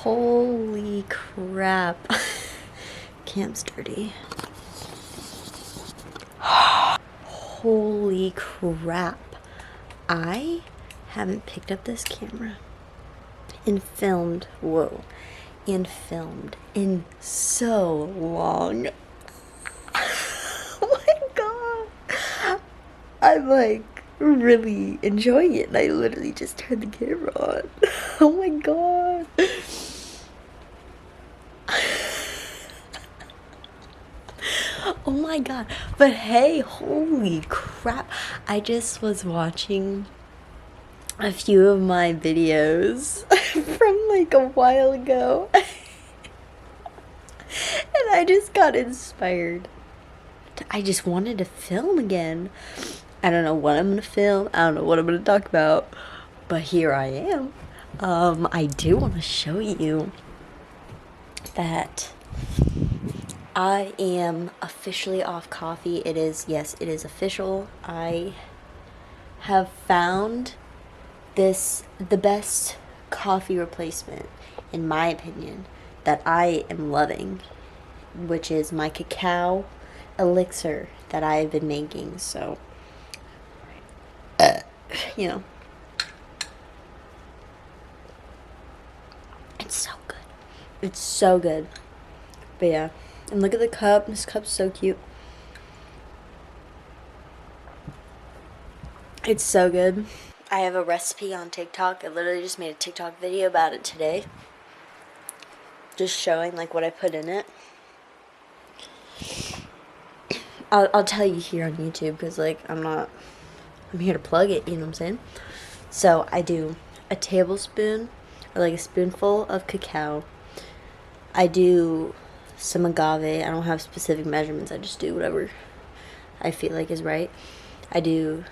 Holy crap. Camp's dirty. Holy crap. I haven't picked up this camera and filmed in so long. Oh my god. I'm like really enjoying it, and I literally just turned the camera on. Oh my god. Oh my god. But hey, holy crap. I just was watching a few of my videos from like a while ago. And I just got inspired. I just wanted to film again. I don't know what I'm gonna film. I don't know what I'm gonna talk about. But here I am. I do want to show you that I am officially off coffee. It is official. I have found the best coffee replacement, in my opinion, that I am loving, which is my cacao elixir that I've been making. So, you know, it's so good. It's so good. But yeah, and look at the cup. This cup's so cute. It's so good. I have a recipe on TikTok. I literally just made a TikTok video about it today. Just showing like what I put in it. I'll tell you here on YouTube, because like I'm here to plug it, you know what I'm saying? So I do a tablespoon, or like a spoonful of cacao. I do some agave. I don't have specific measurements. I just do whatever I feel like is right. I do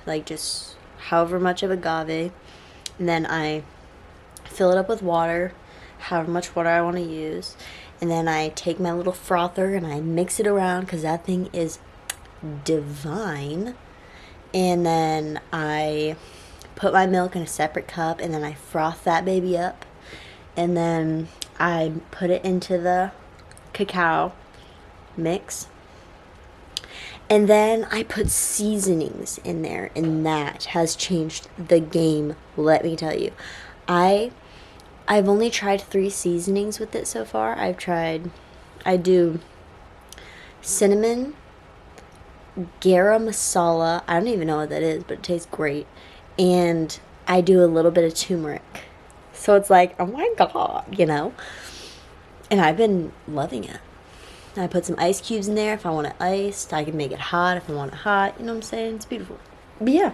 like just however much of agave, and then I fill it up with water, however much water I want to use, and then I take my little frother and I mix it around, because that thing is divine. And then I put my milk in a separate cup, and then I froth that baby up, and then I put it into the cacao mix. And then I put seasonings in there, and that has changed the game, let me tell you. I've only tried 3 seasonings with it so far. I do cinnamon, garam masala, I don't even know what that is, but it tastes great. And I do a little bit of turmeric. So it's like, oh my god, you know? And I've been loving it. I put some ice cubes in there if I want it iced. I can make it hot if I want it hot. You know what I'm saying? It's beautiful. But yeah.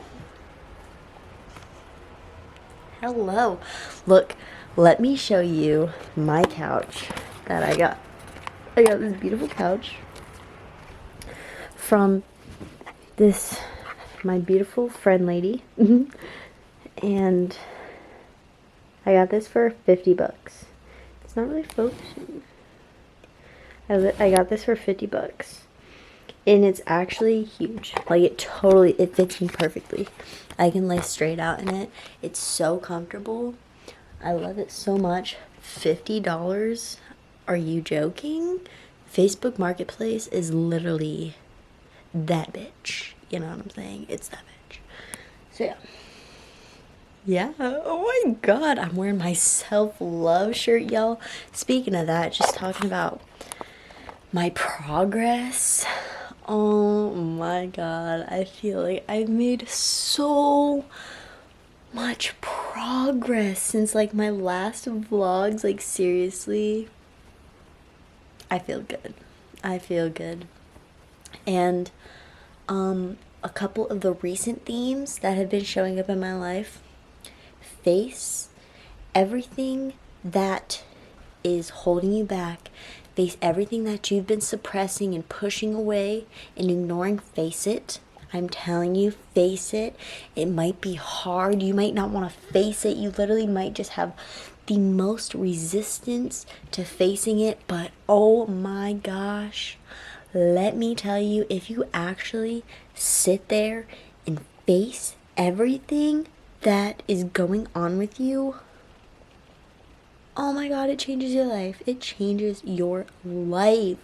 Hello. Look, let me show you my couch that I got. I got this beautiful couch from my beautiful friend lady. And I got this for $50. It's not really focusing. I got this for $50, and it's actually huge. Like it fits me perfectly. I can lay straight out in it. It's so comfortable. I love it so much. $50? Are you joking? Facebook Marketplace is literally that bitch. You know what I'm saying? It's that bitch. So yeah. Yeah. Oh my god, I'm wearing my self-love shirt, y'all. Speaking of that, just talking about my progress. Oh my god, I feel like I've made so much progress since like my last vlogs. Like seriously, I feel good. I feel good. And a couple of the recent themes that have been showing up in my life: face everything that is holding you back. Face everything that you've been suppressing and pushing away and ignoring. Face it. I'm telling you, face it. It might be hard. You might not want to face it. You literally might just have the most resistance to facing it. But oh my gosh, let me tell you, if you actually sit there and face everything that is going on with you, oh my God, it changes your life. It changes your life.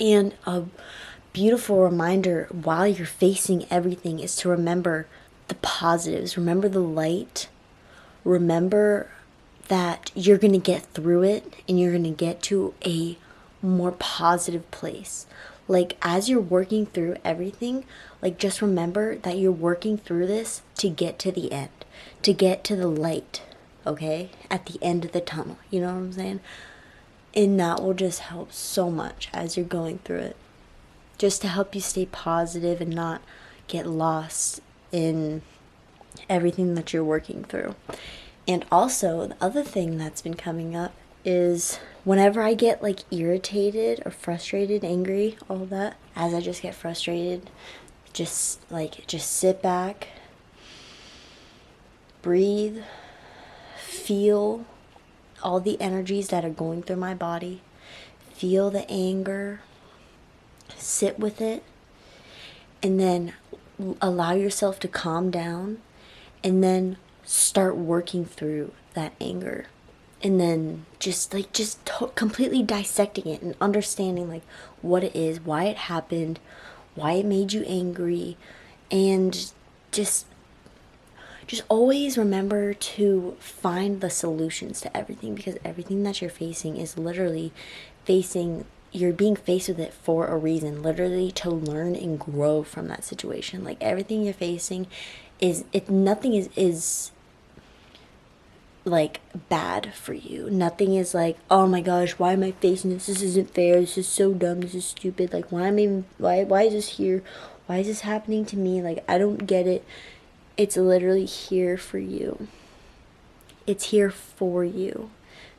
And a beautiful reminder while you're facing everything is to remember the positives, remember the light, remember that you're going to get through it and you're going to get to a more positive place. Like, as you're working through everything, like, just remember that you're working through this to get to the end, to get to the light, okay? At the end of the tunnel, you know what I'm saying? And that will just help so much as you're going through it. Just to help you stay positive and not get lost in everything that you're working through. And also, the other thing that's been coming up is whenever I get like irritated or frustrated, angry, all that, as I just get frustrated, just sit back, breathe, feel all the energies that are going through my body, feel the anger, sit with it, and then allow yourself to calm down, and then start working through that anger, and then completely dissecting it and understanding like what it is, why it happened, why it made you angry, and just always remember to find the solutions to everything, because everything that you're facing is literally you're being faced with it for a reason, literally to learn and grow from that situation. Like, everything you're facing nothing is like bad for you. Nothing is like, oh my gosh, why am I facing this? This isn't fair. This is so dumb. This is stupid. Like, why is this here? Why is this happening to me? Like, I don't get it. It's literally here for you. It's here for you.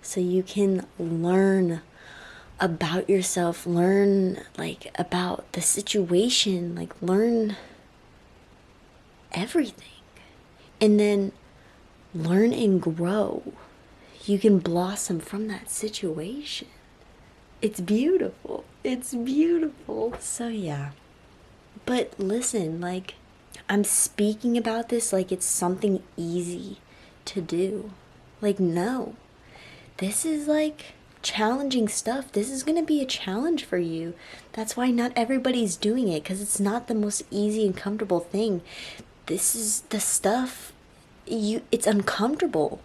So you can learn about yourself, learn like about the situation, like learn everything. And then learn and grow. You can blossom from that situation. It's beautiful. It's beautiful. So yeah. But listen, like, I'm speaking about this like it's something easy to do. Like, no. This is like challenging stuff. This is going to be a challenge for you. That's why not everybody's doing it, because it's not the most easy and comfortable thing. This is the stuff, it's uncomfortable.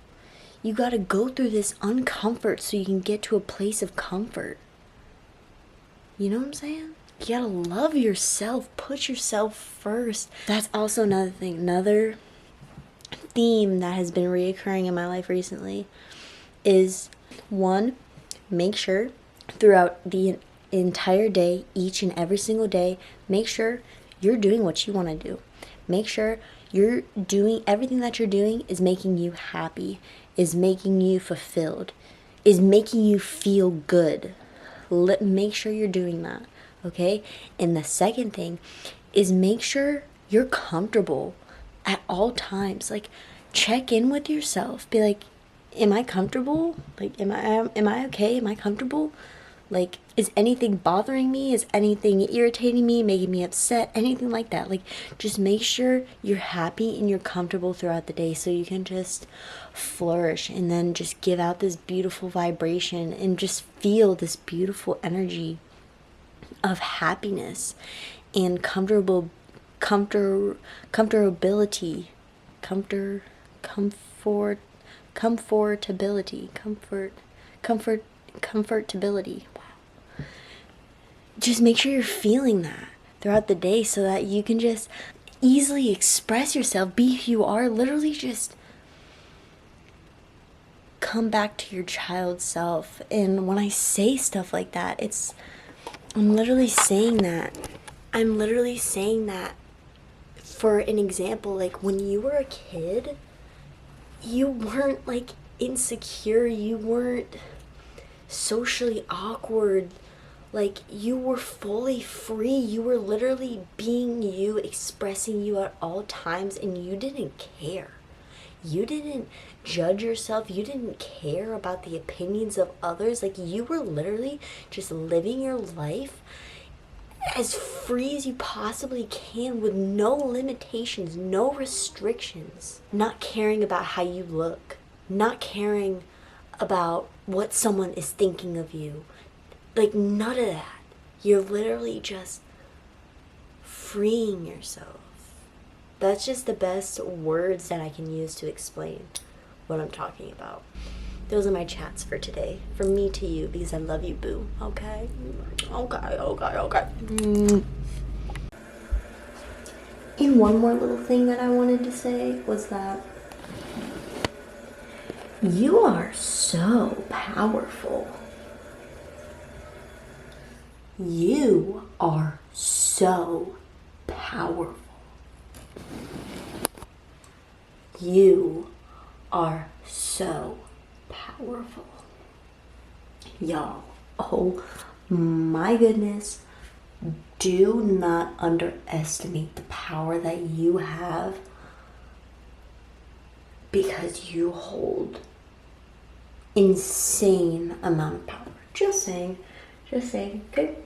You got to go through this uncomfort so you can get to a place of comfort. You know what I'm saying? You got to love yourself. Put yourself first. That's also another thing. Another theme that has been reoccurring in my life recently is, one, make sure throughout the entire day, each and every single day, make sure you're doing what you want to do. Make sure you're doing everything that you're doing is making you happy, is making you fulfilled, is making you feel good. Make sure you're doing that, okay? And the second thing is make sure you're comfortable at all times. Like, check in with yourself. Be like, am I comfortable? Like, am I okay? Am I comfortable? Like, is anything bothering me? Is anything irritating me, making me upset? Anything like that. Like, just make sure you're happy and you're comfortable throughout the day so you can just flourish and then just give out this beautiful vibration and just feel this beautiful energy of happiness and comfortability, comfortability. Wow. Just make sure you're feeling that throughout the day so that you can just easily express yourself, be who you are, literally just come back to your child self. And when I say stuff like that, I'm literally saying that for an example. Like, when you were a kid, you weren't like insecure, you weren't socially awkward, like, you were fully free. You were literally being you, expressing you at all times, and you didn't care. You didn't judge yourself. You didn't care about the opinions of others. Like, you were literally just living your life as free as you possibly can, with no limitations, no restrictions. Not caring about how you look, not caring about what someone is thinking of you. Like, none of that. You're literally just freeing yourself. That's just the best words that I can use to explain what I'm talking about. Those are my chats for today. From me to you, because I love you, boo. Okay? Okay. And one more little thing that I wanted to say was that you are so powerful. You are so powerful. You are so powerful. Y'all, oh my goodness, do not underestimate the power that you have, because you hold insane amount of power. Just saying, okay?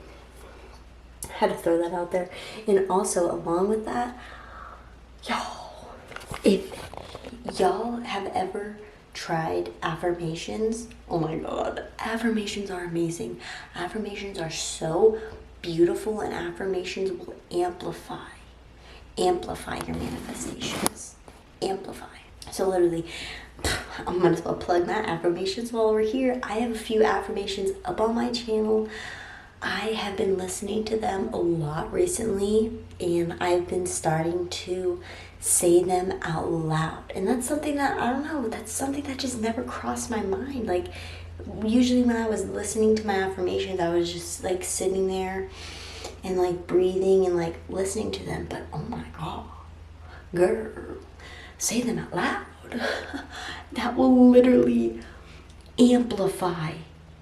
Had to throw that out there. And also, along with that, y'all, if y'all have ever tried affirmations, oh my god, affirmations are amazing. Affirmations are so beautiful, and affirmations will amplify your manifestations. Amplify. So literally, I might as well plug my affirmations while we're here. I have a few affirmations up on my channel. I have been listening to them a lot recently, and I've been starting to say them out loud. And that's something that, I don't know, that's something that just never crossed my mind. Like, usually when I was listening to my affirmations, I was just like sitting there and like breathing and like listening to them. But oh my god, girl, say them out loud. That will literally amplify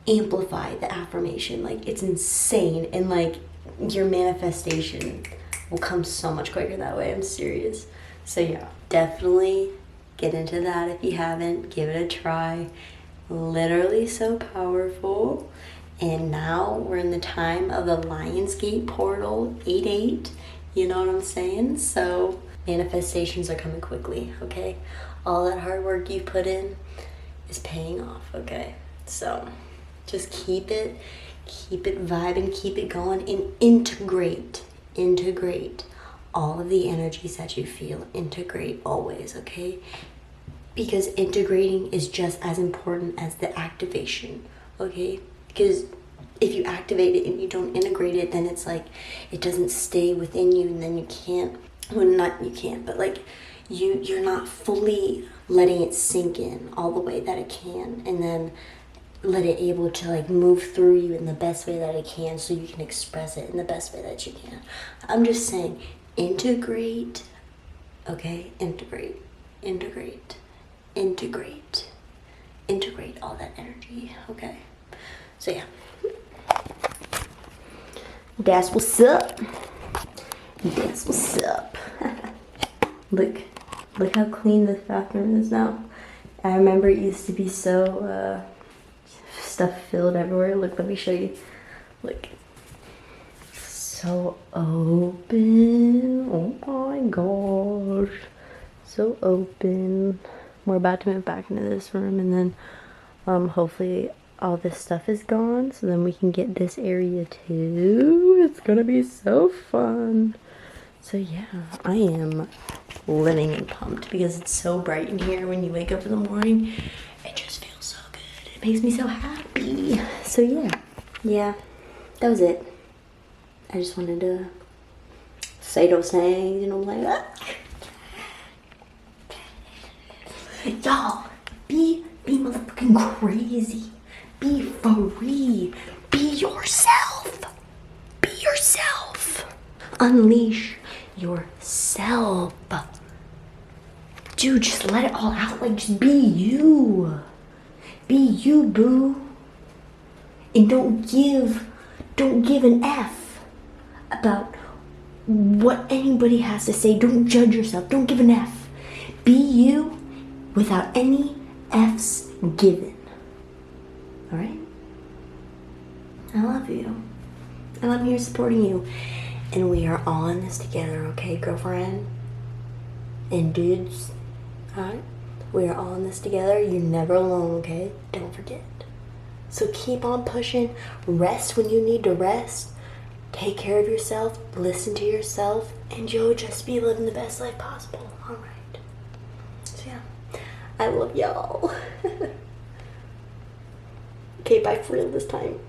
the affirmation. Like, it's insane, and like your manifestation will come so much quicker that way. I'm serious. So yeah, definitely get into that if you haven't. Give it a try. Literally so powerful. And now we're in the time of the Lionsgate portal 8/8. You know what I'm saying? So manifestations are coming quickly, okay? All that hard work you put in is paying off, okay? So just keep it vibing, keep it going, and integrate all of the energies that you feel. Integrate always, okay? Because integrating is just as important as the activation, okay? Because if you activate it and you don't integrate it, then it's like it doesn't stay within you, and then you can't, well, not you can't, but like you're not fully letting it sink in all the way that it can, and then let it able to like move through you in the best way that it can, so you can express it in the best way that you can. I'm just saying, integrate, okay? Integrate all that energy, okay? So yeah, that's what's up. Look how clean this bathroom is now. I remember it used to be so stuff filled everywhere. Look, let me show you. Look, so open. Oh my gosh, so open. We're about to move back into this room, and then hopefully all this stuff is gone, so then we can get this area too. It's gonna be so fun. So yeah, I am living and pumped because it's so bright in here. When you wake up in the morning, it just feels so good. It makes me so happy. So yeah, that was it. I just wanted to say those things, you know, like that. Y'all, be motherfucking crazy. Be free. Be yourself. Be yourself. Unleash yourself. Dude, just let it all out. Like, just be you. Be you, boo. And don't give an F about what anybody has to say. Don't judge yourself. Don't give an F. Be you without any F's given. Alright? I love you. I love here supporting you. And we are all in this together, okay, girlfriend? And dudes? Alright? We are all in this together. You're never alone, okay? Don't forget. So keep on pushing. Rest when you need to rest. Take care of yourself. Listen to yourself. And you'll just be living the best life possible. All right. So yeah. I love y'all. Okay, bye for real this time.